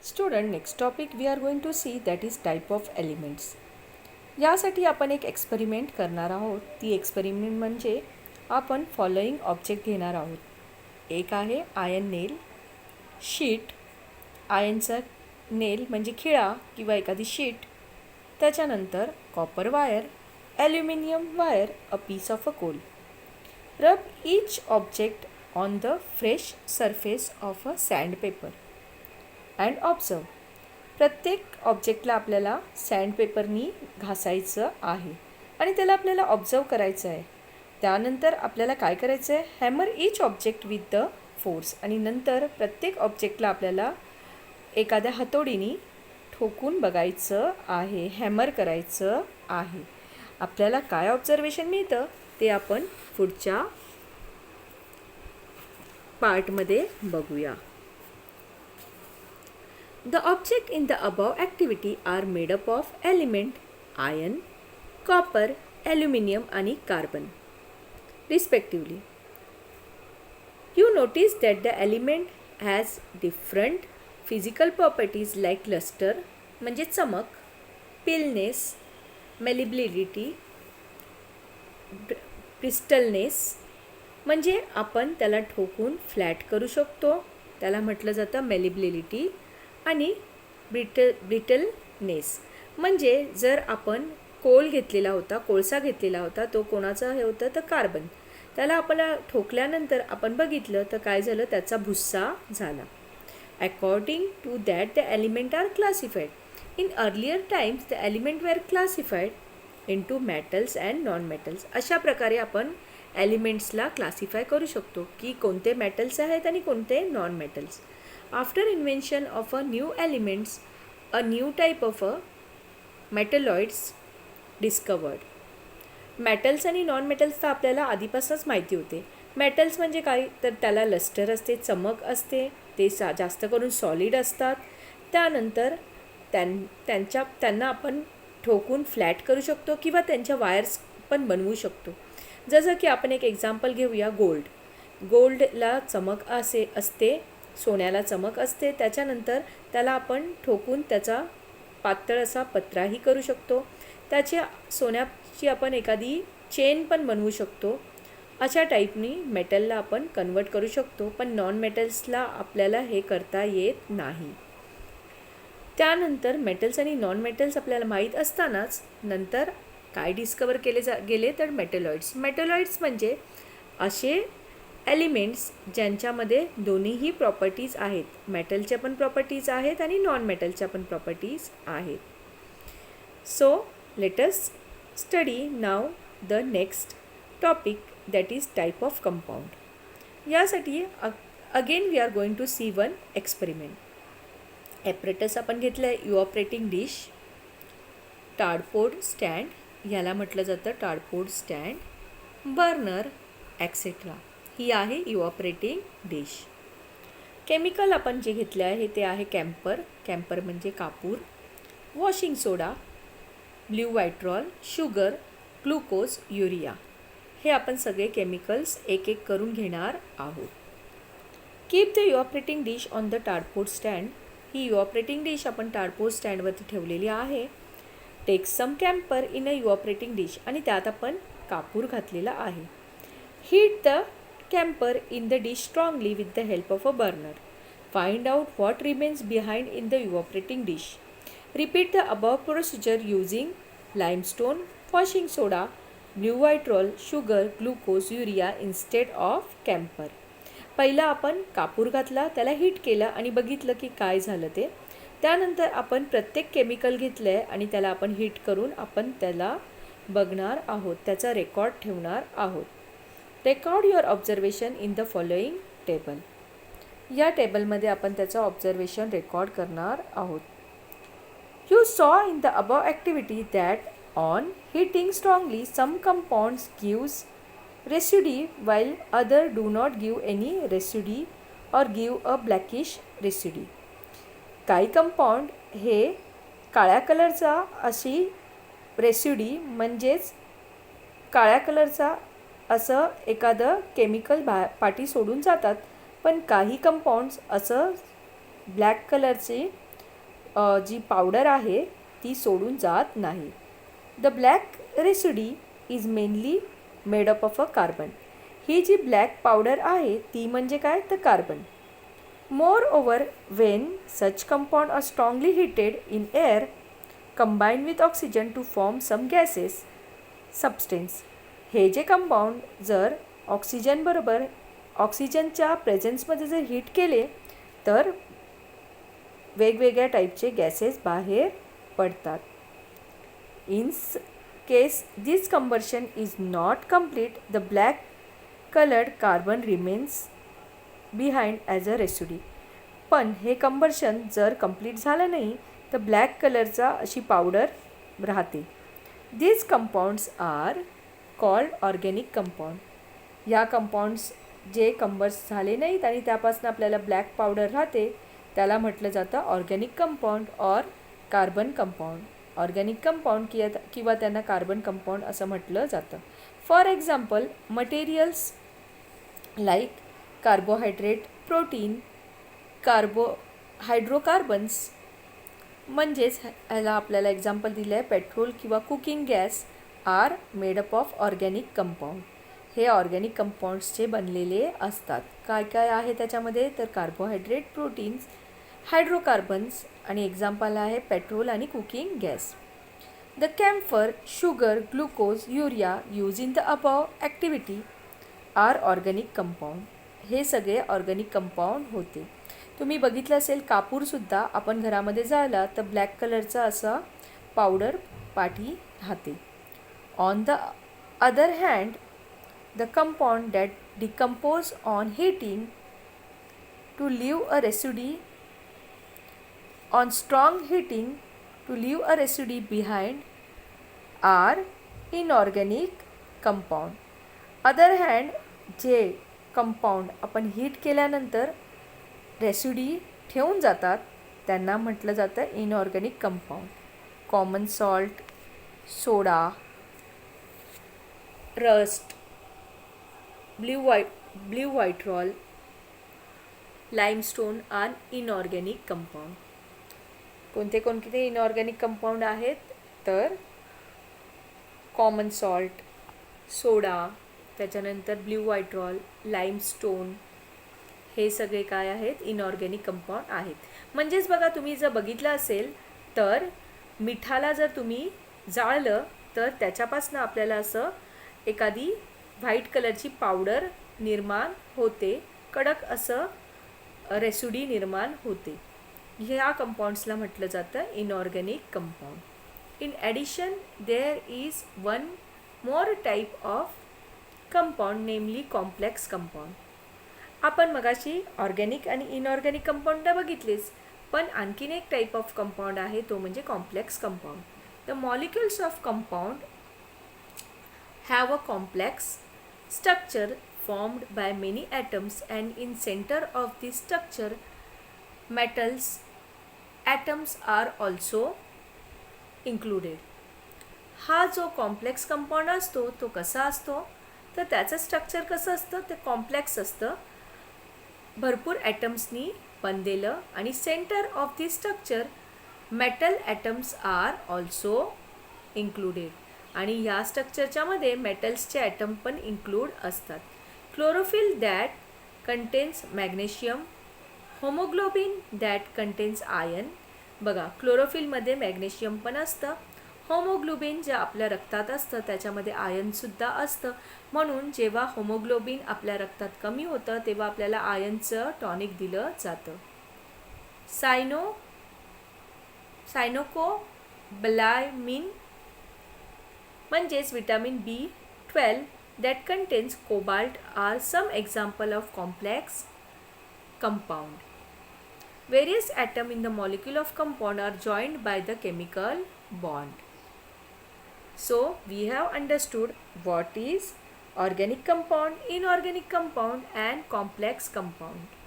Student, next topic we are going to see that is type of elements. यासाठी आपण एक experiment करणार आहोत. ती एक्सपेरिमेंट म्हणजे आपण फॉलोइंग ऑब्जेक्ट घेणार आहोत. एक आहे आयन नेल, शीट, आयनचा नेल म्हणजे खिळा किंवा एखादी शीट, त्याच्यानंतर copper wire, aluminium wire, a piece of a coal. Rub each object on the fresh surface of a sandpaper and observe. प्रत्येक ऑब्जेक्टला आपल्याला सँडपेपरनी घासायचं आहे आणि त्याला आपल्याला ऑब्झर्व करायचं आहे. त्यानंतर आपल्याला काय करायचं आहे, hammer each object with the force. आणि नंतर प्रत्येक ऑब्जेक्टला आपल्याला एखाद्या हतोडीने ठोकून बघायचं आहे, हॅमर करायचं आहे. आपल्याला काय ऑब्झर्वेशन मिळतं ते आपण पुढच्या पार्टमध्ये बघूया. The objects in the above activity are made up of element iron, copper, aluminum आणि carbon respectively. You notice that the element has different physical properties like luster म्हणजे चमक, paleness, malleability, bristleness म्हणजे आपण त्याला ठोकून फ्लॅट करू शकतो, त्याला म्हटलं जातं malleability. आणि ब्रिटलनेस म्हणजे जर आपण कोळसा घेतलेला होता, तो कोणाचा हे होता तर कार्बन, त्याला आपल्याला ठोकल्यानंतर आपण बघितलं तर काय झालं, त्याचा भुस्सा झाला. According to that the element are classified. In earlier times the element were classified into metals and non metals. अशा प्रकारे आपण एलिमेंट्सला क्लासिफाय करू शकतो की कोणते मेटल्स आहेत आणि कोणते non metals. After invention of a new elements, a new type of a metalloids discovered. Metals आणि नॉन मेटल्स तर आपल्याला आधीपासूनच माहिती होते. मेटल्स म्हणजे काय तर त्याला लस्टर असते, चमक असते, ते जास्त करून सॉलिड असतात. त्यानंतर त्यांना आपण ठोकून फ्लॅट करू शकतो किंवा त्यांच्या वायर्स पण बनवू शकतो. जसं की आपण एक एक्झाम्पल घेऊया, गोल्डला चमक असते, सोन्याला चमक असते. त्याच्यानंतर त्याला आपण ठोकून त्याचा पातळ असा पत्राही करू शकतो. सोन्याची आपण एखादी चेन पण बनवू शकतो. अशा टाईपनी मेटलला आपण कन्वर्ट करू शकतो, पण नॉन मेटल्सला आपल्याला हे करता येत नाही. त्यानंतर मेटल्स आणि नॉन मेटल्स आपल्याला माहीत असतानाच नंतर काय डिस्कवर केले गेले तर मेटलॉइड्स. मेटलॉइड्स म्हणजे असे एलिमेंट्स ज्यांच्यामध्ये दोन्हीही प्रॉपर्टीज आहेत, मेटलच्या पण प्रॉपर्टीज आहेत आणि नॉन मेटलच्या पण प्रॉपर्टीज आहेत. So let us study now the next topic that is type of compound. यासाठी again we are going to see one experiment. Apparatus आपण घेतलं आहे, इव्हॉपरेटिंग डिश, टार्डपोर्ड स्टँड, ह्याला म्हटलं जातं टार्डपोर्ड स्टँड, बर्नर ॲक्सेट्रा. ही आहे इव्हॉपरेटिंग डिश. केमिकल आपण जे घेतले आहे ते आहे कॅम्पर म्हणजे कापूर, washing soda, blue vitriol, sugar, glucose, urea. हे आपण सगळे केमिकल्स एक एक करून घेणार आहोत. Keep the evaporating dish on the tripod stand. ही इव्हॉपरेटिंग डिश आपण टार्डपोर्ड स्टँडवरती ठेवलेली आहे. Take some camphor in a evaporating dish आणि त्यात आपण कापूर घातलेला आहे. Heat the camper in the dish strongly with the help of a burner. Find out what remains behind in the evaporating dish. Repeat the above procedure using limestone, washing soda, blue vitriol, sugar, glucose, urea instead of camper. पहिला आपण कापूर घातला, त्याला heat केलं आणि बघितलं की काय झालं ते. त्यानंतर आपण प्रत्येक केमिकल घेतलं आहे आणि त्याला आपण हीट करून आपण त्याला बघणार आहोत, त्याचा रेकॉर्ड ठेवणार आहोत. Record your observation in the following table. या टेबलमध्ये आपण त्याचं ऑब्झर्वेशन रेकॉर्ड करणार आहोत. You saw in the above activity that on heating strongly some compounds gives residue while other do not give any residue or give a blackish residue. काही compound हे काळ्या कलरचा अशी रेसिड्यू म्हणजेच काळ्या कलरचा असं एखादं केमिकल पाठी सोडून जातात, पण काही कंपाऊंड्स असं ब्लॅक कलरचे जी पावडर आहे ती सोडून जात नाही. The black residue is mainly made up of a carbon. ही जी ब्लॅक पावडर आहे ती म्हणजे काय, तर carbon. Moreover, when such compound are strongly heated in air, combine with oxygen to form some gases, substance. हे जे कंपाऊंड जर ऑक्सिजनच्या प्रेझेन्समध्ये जर हीट केले तर वेगवेगळ्या टाईपचे गॅसेस बाहेर पडतात. In case this combustion is not complete, the black coloured carbon remains behind as a residue. पण हे कंबर्शन जर कंप्लीट झालं नाही तर ब्लॅक कलरचा अशी पावडर राहते. These compounds are called organic compound. ह्या कंपाऊंड्स जे कंबर्स झाले नाहीत आणि त्यापासून आपल्याला ब्लॅक पावडर राहते त्याला म्हटलं जातं organic compound or carbon compound. Organic compound किंवा त्यांना कार्बन कंपाऊंड असं म्हटलं जातं. For example, materials like carbohydrate, protein, hydrocarbons, म्हणजेच ह्याला आपल्याला एक्झाम्पल दिलं आहे पेट्रोल किंवा cooking gas, are made up of organic compound. हे ऑर्गॅनिक कंपाऊंड्सचे बनलेले असतात. काय काय आहे त्याच्यामध्ये, तर कार्बोहायड्रेट, प्रोटीन्स, हायड्रोकार्बन्स आणि एक्झाम्पल आहे पेट्रोल आणि cooking gas. The camphor, sugar, glucose, urea use in the above activity are organic compound. हे सगळे ऑर्गॅनिक कंपाऊंड होते. तुम्ही बघितलं असेल कापूरसुद्धा आपण घरामध्ये जाळला तर ब्लॅक कलरचा असा पावडर पाठी राहते. On the other hand, the compound that decompose on heating to leave a residue on strong heating to leave a residue behind are inorganic compound. Other hand, जे कंपाऊंड आपण हीट केल्यानंतर residue ठेवून जातात त्यांना म्हटलं जातं inorganic compound. Common salt, soda, rust, blue vitriol, limestone are inorganic compound. कोणते कोणते इनऑर्गॅनिक कंपाऊंड आहेत, तर कॉमन सॉल्ट, सोडा, त्याच्यानंतर ब्ल्यू व्हाईट्रॉल, लाईमस्टोन, हे सगळे काय आहेत, इनऑर्गॅनिक कंपाऊंड आहेत. म्हणजेच बघा, तुम्ही जर बघितलं असेल तर मिठाला जर तुम्ही जाळलं तर त्याच्यापासून आपल्याला असं एखादी व्हाईट कलरची पावडर निर्माण होते, कडक असं रेसिडी निर्माण होते. ह्या कंपाऊंड्सला म्हटलं जातं inorganic compound. In addition there is one more type of compound, namely complex compound. आपण मगाशी ऑर्गॅनिक आणि इनऑर्गॅनिक कंपाऊंड बघितलेच, पण आणखीन एक टाईप ऑफ कंपाऊंड आहे तो म्हणजे complex compound. The molecules of compound have a complex structure formed by many atoms, and in center of this structure metals atoms are also included. हा जो complex compound असतो तो कसा असतो, तर त्याचं स्ट्रक्चर कसं असतं, ते कॉम्प्लेक्स असतं, भरपूर ॲटम्सनी बनलेलं, आणि centre of this structure metal atoms are also included. आणि ह्या स्ट्रक्चरच्या मध्ये मेटल्सचे ॲटम पण इन्क्लूड असतात. Chlorophyll that contains magnesium, haemoglobin that contains iron. बघा, क्लोरोफिलमध्ये मॅग्नेशियम पण असतं, होमोग्लोबिन जे आपल्या रक्तात असतं त्याच्यामध्ये आयनसुद्धा असतं. म्हणून जेव्हा होमोग्लोबिन आपल्या रक्तात कमी होतं तेव्हा आपल्याला आयनचं टॉनिक दिलं जातं. सायनोकोबॅलामिन म्हणजेच vitamin B12 that contains cobalt are some example of complex compound. Various atoms in the molecule of compound are joined by the chemical bond. So we have understood what is organic compound, inorganic compound and complex compound.